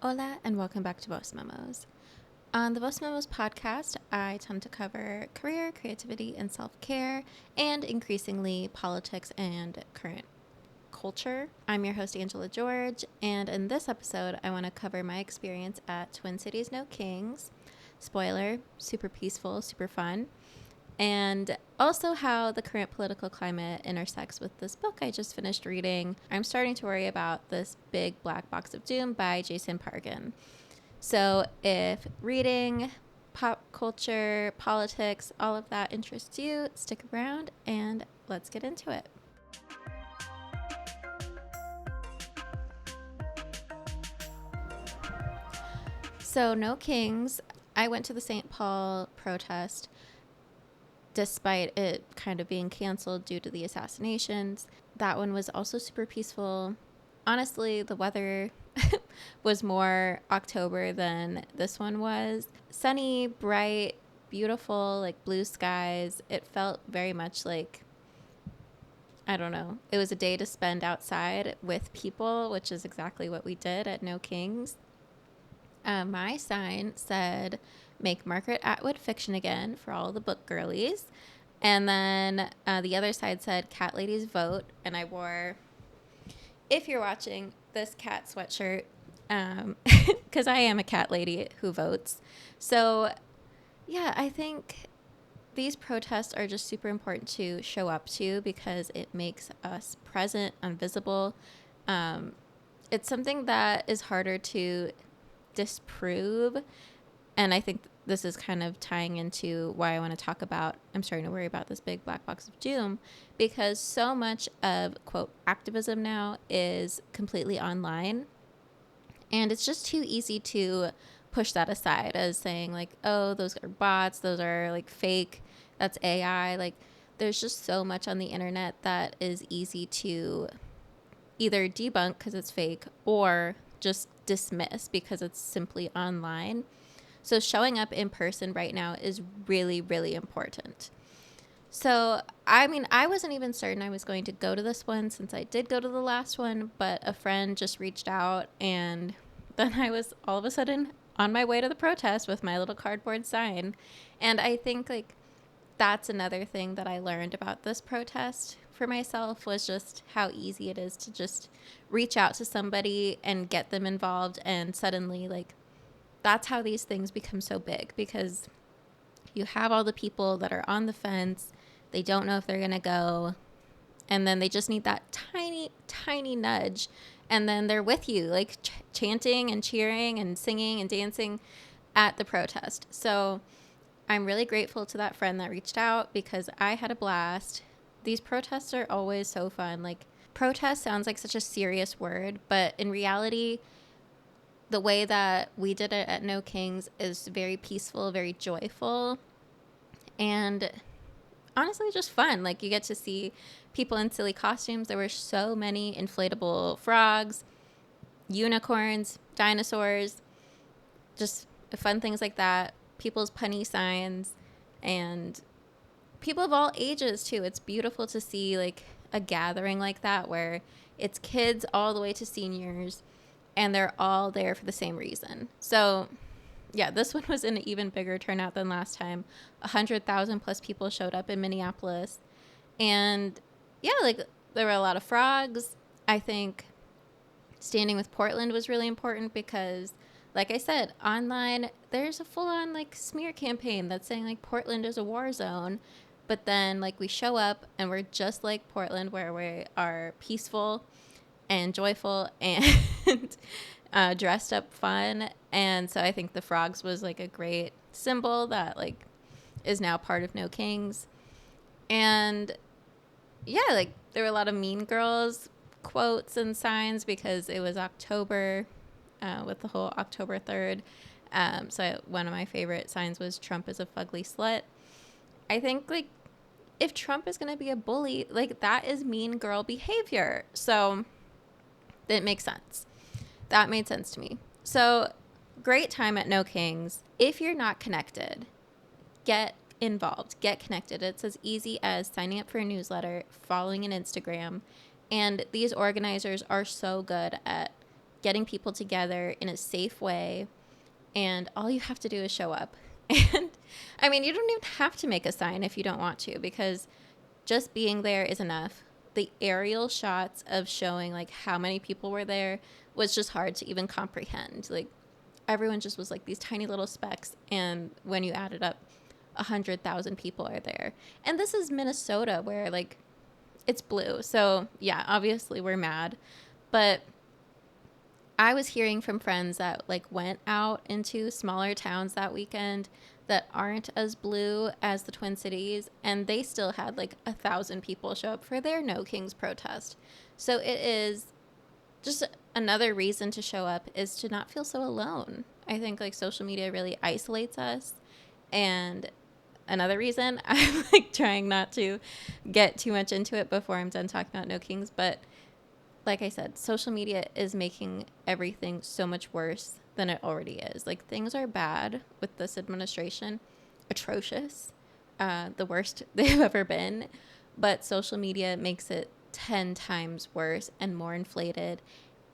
Hola, and welcome back to Voice Memos. On the Voice Memos podcast, I tend to cover career, creativity, and self-care, and increasingly politics and current culture. I'm your host, Angela George, and in this episode, I want to cover my experience at Twin Cities No Kings. Spoiler, super peaceful, super fun. And also how the current political climate intersects with this book I just finished reading. I'm starting to worry about this big black box of doom by Jason Pargin. So if reading, pop culture, politics, all of that interests you, stick around and let's get into it. So No Kings, I went to the St. Paul protest despite it kind of being canceled due to the assassinations. That one was also super peaceful. Honestly, the weather was more October than this one was. Sunny, bright, beautiful, like blue skies. It felt very much like, I don't know, it was a day to spend outside with people, which is exactly what we did at No Kings. My sign said, "Make Margaret Atwood fiction again" for all the book girlies. And then the other side said, "Cat ladies vote." And I wore, if you're watching, this cat sweatshirt because I am a cat lady who votes. So, yeah, I think these protests are just super important to show up to because it makes us present and visible. It's something that is harder to disprove. And I think this is kind of tying into why I want to talk about, I'm starting to worry about this big black box of doom, because so much of, quote, activism now is completely online. And it's just too easy to push that aside as saying, like, oh, those are bots, those are like fake, that's AI. Like, there's just so much on the internet that is easy to either debunk because it's fake or just dismiss because it's simply online. So showing up in person right now is really, really important. So, I mean, I wasn't even certain I was going to go to this one since I did go to the last one, but a friend just reached out and then I was all of a sudden on my way to the protest with my little cardboard sign. And I think like that's another thing that I learned about this protest for myself was just how easy it is to just reach out to somebody and get them involved, and suddenly like that's how these things become so big because you have all the people that are on the fence. They don't know if they're going to go. And then they just need that tiny, tiny nudge. And then they're with you, like chanting and cheering and singing and dancing at the protest. So I'm really grateful to that friend that reached out because I had a blast. These protests are always so fun. Like, protest sounds like such a serious word, but in reality, the way that we did it at No Kings is very peaceful, very joyful, and honestly just fun. Like, you get to see people in silly costumes. There were so many inflatable frogs, unicorns, dinosaurs, just fun things like that. People's punny signs and people of all ages too. It's beautiful to see like a gathering like that where it's kids all the way to seniors and they're all there for the same reason. So, yeah, this one was an even bigger turnout than last time. 100,000 plus people showed up in Minneapolis. And yeah, like there were a lot of frogs. I think standing with Portland was really important because, like I said, online, there's a full on like smear campaign that's saying like Portland is a war zone. But then like we show up and we're just like Portland where we are peaceful and joyful and dressed up fun. And so I think the frogs was like a great symbol that like is now part of No Kings. And yeah, like there were a lot of Mean Girls quotes and signs because it was October with the whole October 3rd. So one of my favorite signs was "Trump is a fugly slut." I think like if Trump is going to be a bully, like that is mean girl behavior. So that makes sense. That made sense to me. So great time at No Kings. If you're not connected, get involved, get connected. It's as easy as signing up for a newsletter, following an Instagram. And these organizers are so good at getting people together in a safe way, and all you have to do is show up. And I mean, you don't even have to make a sign if you don't want to, because just being there is enough. The aerial shots of showing like how many people were there was just hard to even comprehend. Like, everyone just was like these tiny little specks, and when you add it up, 100,000 people are there. And this is Minnesota, where like it's blue, so yeah, obviously we're mad. But I was hearing from friends that like went out into smaller towns that weekend that aren't as blue as the Twin Cities, and they still had like 1,000 people show up for their No Kings protest. So it is just another reason to show up, is to not feel so alone. I think like social media really isolates us. And another reason, I'm like trying not to get too much into it before I'm done talking about No Kings, but like I said, social media is making everything so much worse than it already is. Like, things are bad with this administration, atrocious, the worst they've ever been. But social media makes it 10 times worse and more inflated.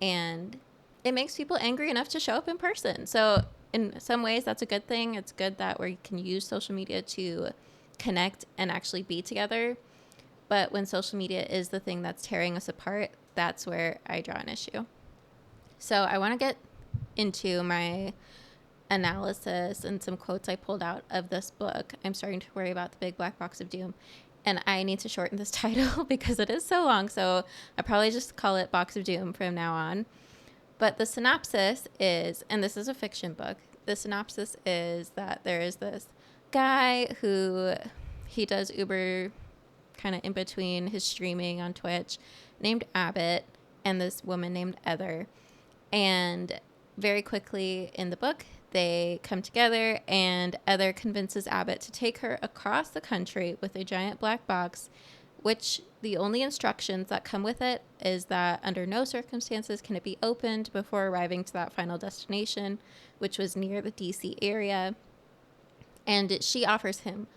And it makes people angry enough to show up in person. So in some ways, that's a good thing. It's good that we can use social media to connect and actually be together. But when social media is the thing that's tearing us apart, that's where I draw an issue. So I want to get into my analysis and some quotes I pulled out of this book. I'm starting to worry about the big black box of doom. And I need to shorten this title because it is so long. So I'll probably just call it Box of Doom from now on. But the synopsis is, and this is a fiction book, the synopsis is that there is this guy who he does Uber kind of in between his streaming on Twitch, named Abbott, and this woman named Heather. And very quickly in the book, they come together, and Heather convinces Abbott to take her across the country with a giant black box, which the only instructions that come with it is that under no circumstances can it be opened before arriving to that final destination, which was near the DC area. And she offers him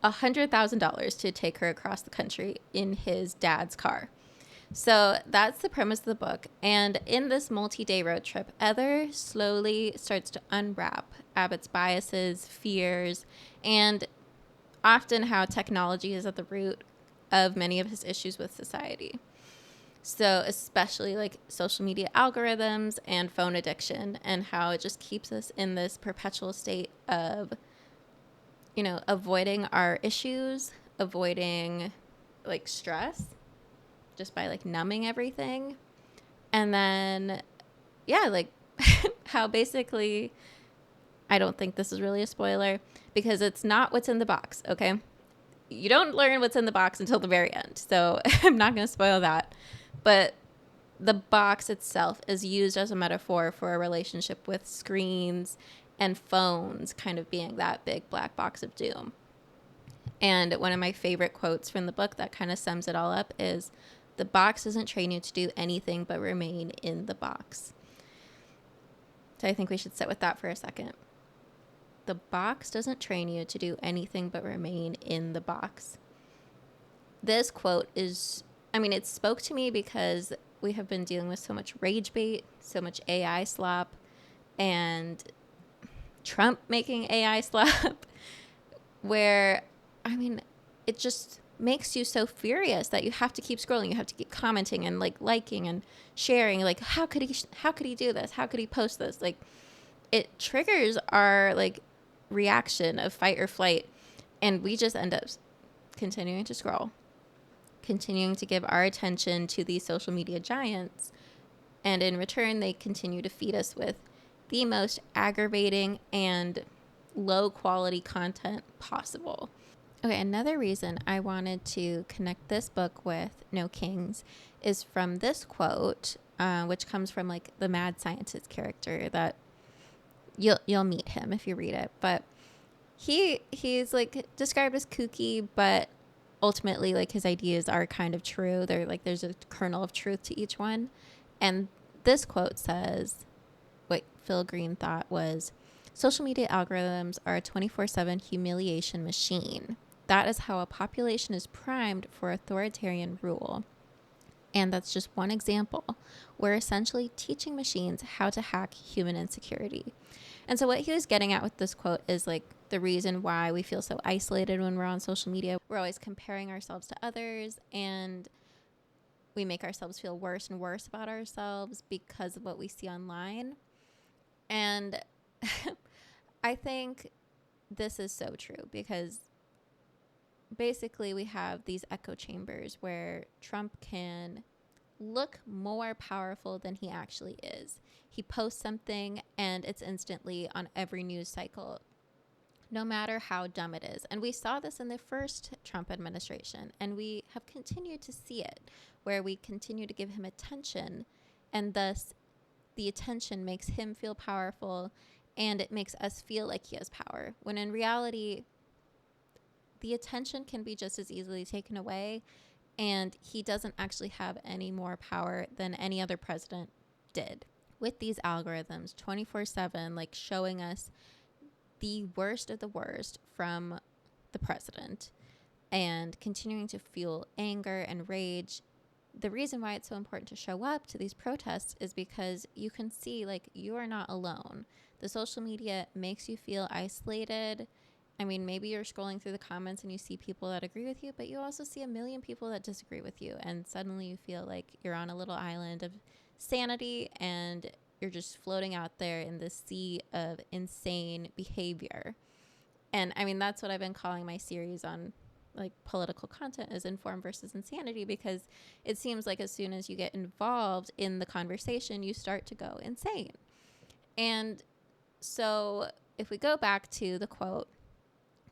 $100,000 to take her across the country in his dad's car. So that's the premise of the book. And in this multi-day road trip, Heather slowly starts to unwrap Abbott's biases, fears, and often how technology is at the root of many of his issues with society. So especially like social media algorithms and phone addiction, and how it just keeps us in this perpetual state of, you know, avoiding our issues, avoiding like stress just by like numbing everything. And then, yeah, like how basically, I don't think this is really a spoiler because it's not what's in the box, okay? You don't learn what's in the box until the very end. So I'm not going to spoil that. But the box itself is used as a metaphor for a relationship with screens and phones kind of being that big black box of doom. And one of my favorite quotes from the book that kind of sums it all up is, "The box doesn't train you to do anything but remain in the box." So I think we should sit with that for a second. The box doesn't train you to do anything but remain in the box. This quote is, I mean, it spoke to me because we have been dealing with so much rage bait, so much AI slop, and Trump making AI slop, where, I mean, it just makes you so furious that you have to keep scrolling, you have to keep commenting and like liking and sharing. Like, how could he do this? How could he post this? Like, it triggers our like reaction of fight or flight, and we just end up continuing to scroll, continuing to give our attention to these social media giants, and in return they continue to feed us with the most aggravating and low quality content possible. Okay, another reason I wanted to connect this book with No Kings is from this quote, which comes from like the mad scientist character that you'll meet him if you read it. But he's like described as kooky, but ultimately like his ideas are kind of true. They're like, there's a kernel of truth to each one. And this quote says, what Phil Green thought was, "Social media algorithms are a 24/7 humiliation machine. That is how a population is primed for authoritarian rule. And that's just one example. We're essentially teaching machines how to hack human insecurity. And so, what he was getting at with this quote is like the reason why we feel so isolated when we're on social media. We're always comparing ourselves to others, and we make ourselves feel worse and worse about ourselves because of what we see online. And I think this is so true because basically we have these echo chambers where Trump can look more powerful than he actually is. He posts something and it's instantly on every news cycle, no matter how dumb it is. And we saw this in the first Trump administration, and we have continued to see it, where we continue to give him attention, and thus the attention makes him feel powerful, and it makes us feel like he has power, when in reality, the attention can be just as easily taken away, and he doesn't actually have any more power than any other president did. With these algorithms 24/7, like showing us the worst of the worst from the president and continuing to fuel anger and rage. The reason why it's so important to show up to these protests is because you can see, like, you are not alone. The social media makes you feel isolated. I mean, maybe you're scrolling through the comments and you see people that agree with you, but you also see a million people that disagree with you. And suddenly you feel like you're on a little island of sanity and you're just floating out there in this sea of insane behavior. And I mean, that's what I've been calling my series on like political content, is inform versus insanity, because it seems like as soon as you get involved in the conversation, you start to go insane. And so if we go back to the quote,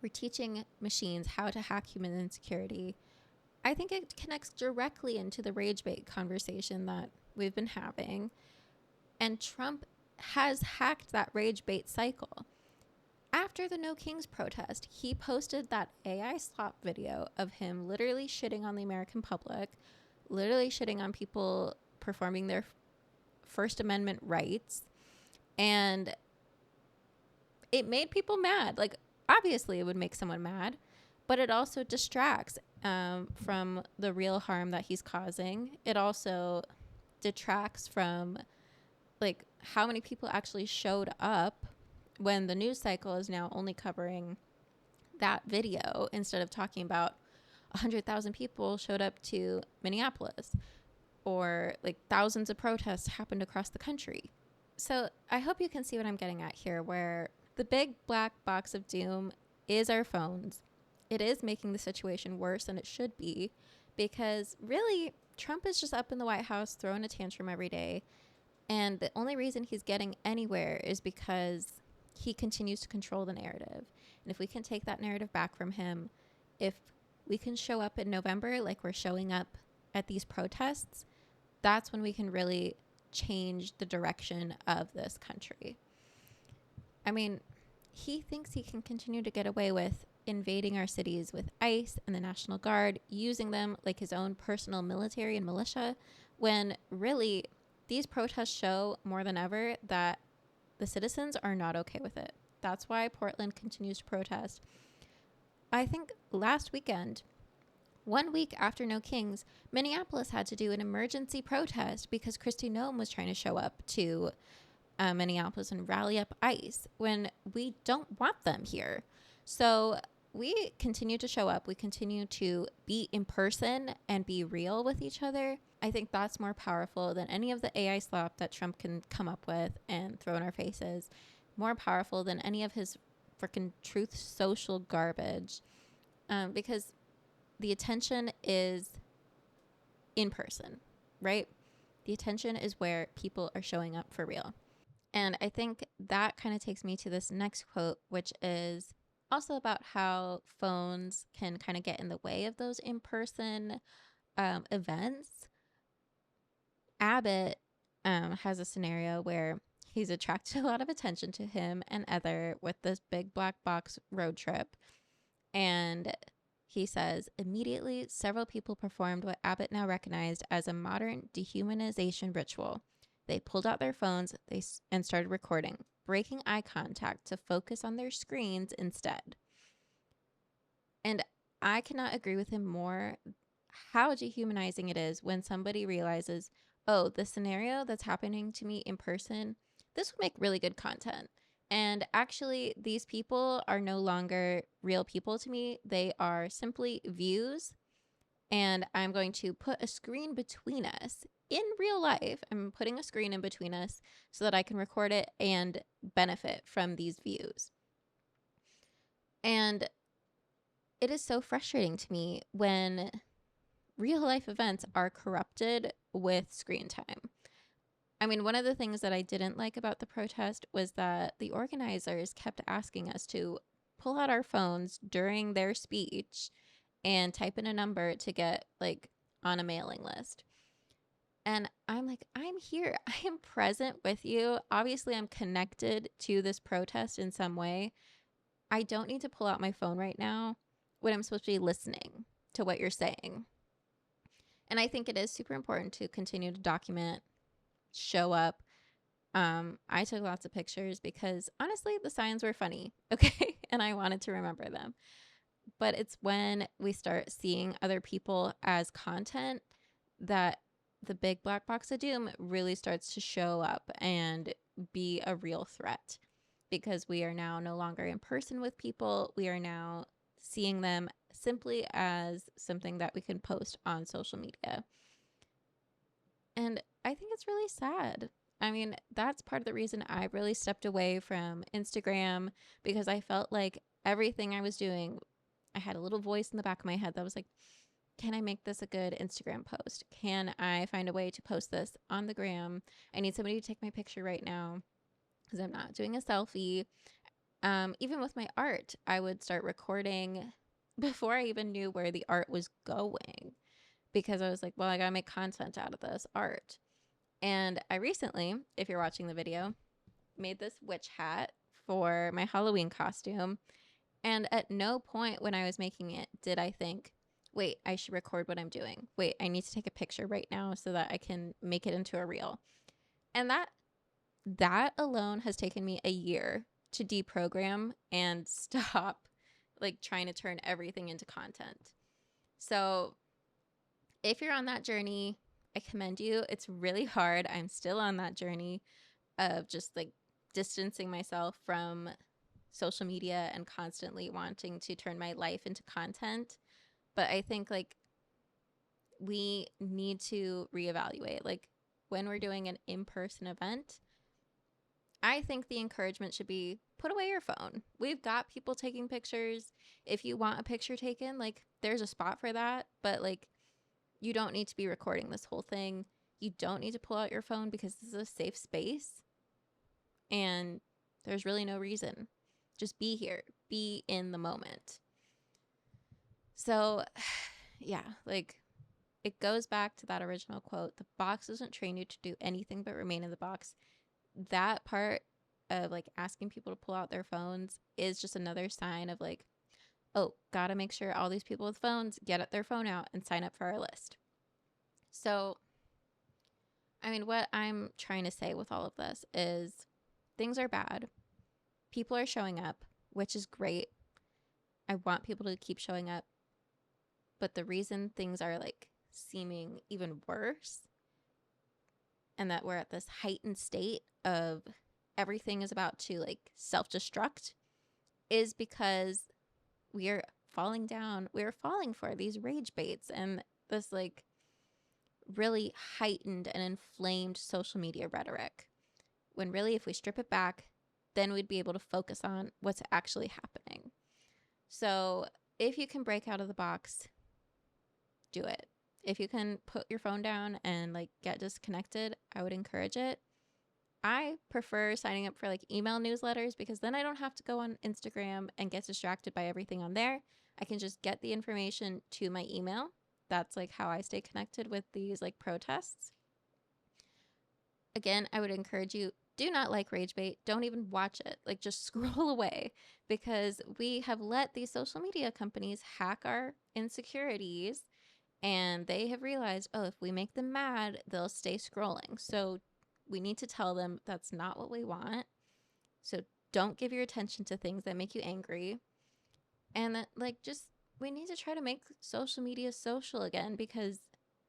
we're teaching machines how to hack human insecurity. I think it connects directly into the rage bait conversation that we've been having. And Trump has hacked that rage bait cycle. After the No Kings protest, he posted that AI slop video of him literally shitting on the American public, literally shitting on people performing their First Amendment rights. And it made people mad. Like, obviously, it would make someone mad, but it also distracts from the real harm that he's causing. It also detracts from like how many people actually showed up when the news cycle is now only covering that video instead of talking about 100,000 people showed up to Minneapolis, or like thousands of protests happened across the country. So I hope you can see what I'm getting at here, where the big black box of doom is our phones. It is making the situation worse than it should be, because really Trump is just up in the White House throwing a tantrum every day. And the only reason he's getting anywhere is because he continues to control the narrative. And if we can take that narrative back from him, if we can show up in November like we're showing up at these protests, that's when we can really change the direction of this country. I mean, he thinks he can continue to get away with invading our cities with ICE and the National Guard, using them like his own personal military and militia, when really these protests show more than ever that the citizens are not okay with it. That's why Portland continues to protest. I think last weekend, 1 week after No Kings, Minneapolis had to do an emergency protest because Kristi Noem was trying to show up to Minneapolis and rally up ICE when we don't want them here. So we continue to show up. We continue to be in person and be real with each other. I think that's more powerful than any of the AI slop that Trump can come up with and throw in our faces. More powerful than any of his freaking truth social garbage. Because the attention is in person, right? The attention is where people are showing up for real. And I think that kind of takes me to this next quote, which is also about how phones can kind of get in the way of those in-person events. Abbott has a scenario where he's attracted a lot of attention to him and Heather with this big black box road trip. And he says, immediately, several people performed what Abbott now recognized as a modern dehumanization ritual. They pulled out their phones and started recording, breaking eye contact to focus on their screens instead. And I cannot agree with him more. how dehumanizing it is when somebody realizes, oh, the scenario that's happening to me in person, this would make really good content. And actually, these people are no longer real people to me. They are simply views. And I'm going to put a screen between us in real life. I'm putting a screen in between us so that I can record it and benefit from these views. And it is so frustrating to me when real life events are corrupted with screen time. I mean, one of the things that I didn't like about the protest was that the organizers kept asking us to pull out our phones during their speech and type in a number to get like on a mailing list. And I'm like, I'm here. I am present with you. Obviously, I'm connected to this protest in some way. I don't need to pull out my phone right now when I'm supposed to be listening to what you're saying. And I think it is super important to continue to document, show up. I took lots of pictures because honestly, the signs were funny, okay? And I wanted to remember them. But it's when we start seeing other people as content that the big black box of doom really starts to show up and be a real threat, because we are now no longer in person with people. We are now seeing them simply as something that we can post on social media. And I think it's really sad. I mean, that's part of the reason I really stepped away from Instagram, because I felt like everything I was doing, I had a little voice in the back of my head that was like, can I make this a good Instagram post? Can I find a way to post this on the gram? I need somebody to take my picture right now because I'm not doing a selfie. Even with my art, I would start recording before I even knew where the art was going, because I was like, well, I gotta make content out of this art. And I recently, if you're watching the video, made this witch hat for my Halloween costume. And at no point when I was making it did I think, wait, I should record what I'm doing. Wait, I need to take a picture right now so that I can make it into a reel. And that alone has taken me a year to deprogram and stop like trying to turn everything into content. So if you're on that journey, I commend you. It's really hard. I'm still on that journey of just like distancing myself from social media and constantly wanting to turn my life into content. But I think like we need to reevaluate, like when we're doing an in-person event, I think the encouragement should be put away your phone. We've got people taking pictures. If you want a picture taken, like there's a spot for that, but like you don't need to be recording this whole thing. You don't need to pull out your phone because this is a safe space and there's really no reason. Just be here, be in the moment. So, yeah, like it goes back to that original quote, the box doesn't train you to do anything but remain in the box. That part of like asking people to pull out their phones is just another sign of like, oh, gotta make sure all these people with phones get their phone out and sign up for our list. So, I mean, what I'm trying to say with all of this is things are bad. People are showing up, which is great. I want people to keep showing up. But the reason things are like seeming even worse, and that we're at this heightened state of everything is about to like self-destruct, is because we are falling down. We are falling for these rage baits and this like really heightened and inflamed social media rhetoric. When really, if we strip it back, then we'd be able to focus on what's actually happening. So if you can break out of the box, do it. If you can put your phone down and like get disconnected, I would encourage it. I prefer signing up for like email newsletters because then I don't have to go on Instagram and get distracted by everything on there. I can just get the information to my email. That's like how I stay connected with these like protests. Again, I would encourage you, do not like rage bait. Don't even watch it. Like just scroll away, because we have let these social media companies hack our insecurities, and they have realized, oh, if we make them mad, they'll stay scrolling. So we need to tell them that's not what we want. So don't give your attention to things that make you angry. And that like just we need to try to make social media social again, because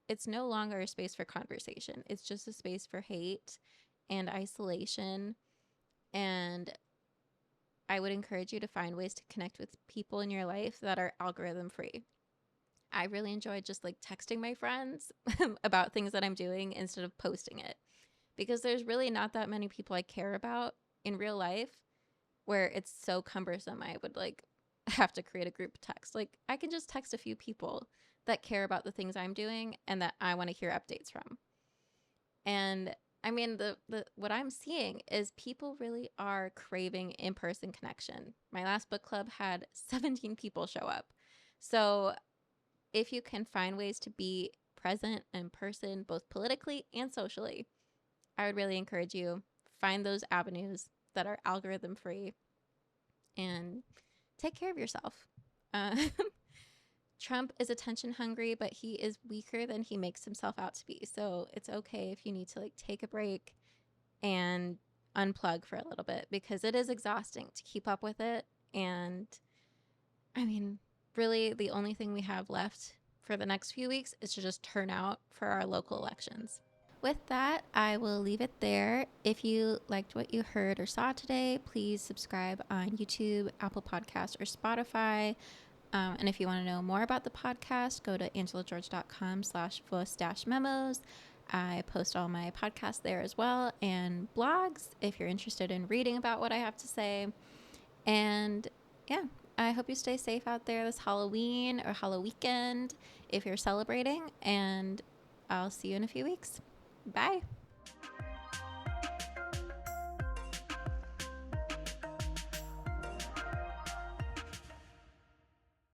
it's no longer a space for conversation. It's just a space for hate and isolation. And I would encourage you to find ways to connect with people in your life that are algorithm free. I really enjoy just like texting my friends about things that I'm doing instead of posting it, because there's really not that many people I care about in real life where it's so cumbersome. I would like have to create a group text. Like, I can just text a few people that care about the things I'm doing and that I want to hear updates from. And I mean, the what I'm seeing is people really are craving in-person connection. My last book club had 17 people show up. So if you can find ways to be present in person, both politically and socially, I would really encourage you, find those avenues that are algorithm free and take care of yourself. Uh, Trump is attention hungry, but he is weaker than he makes himself out to be. So it's okay if you need to like take a break and unplug for a little bit, because it is exhausting to keep up with it. And I mean, really, the only thing we have left for the next few weeks is to just turn out for our local elections. With that, I will leave it there. If you liked what you heard or saw today, please subscribe on YouTube, Apple Podcasts, or Spotify. And if you want to know more about the podcast, go to angelageorge.com/voice-memos. I post all my podcasts there as well, and blogs if you're interested in reading about what I have to say. And yeah, I hope you stay safe out there this Halloween or Halloween weekend if you're celebrating. And I'll see you in a few weeks. Bye.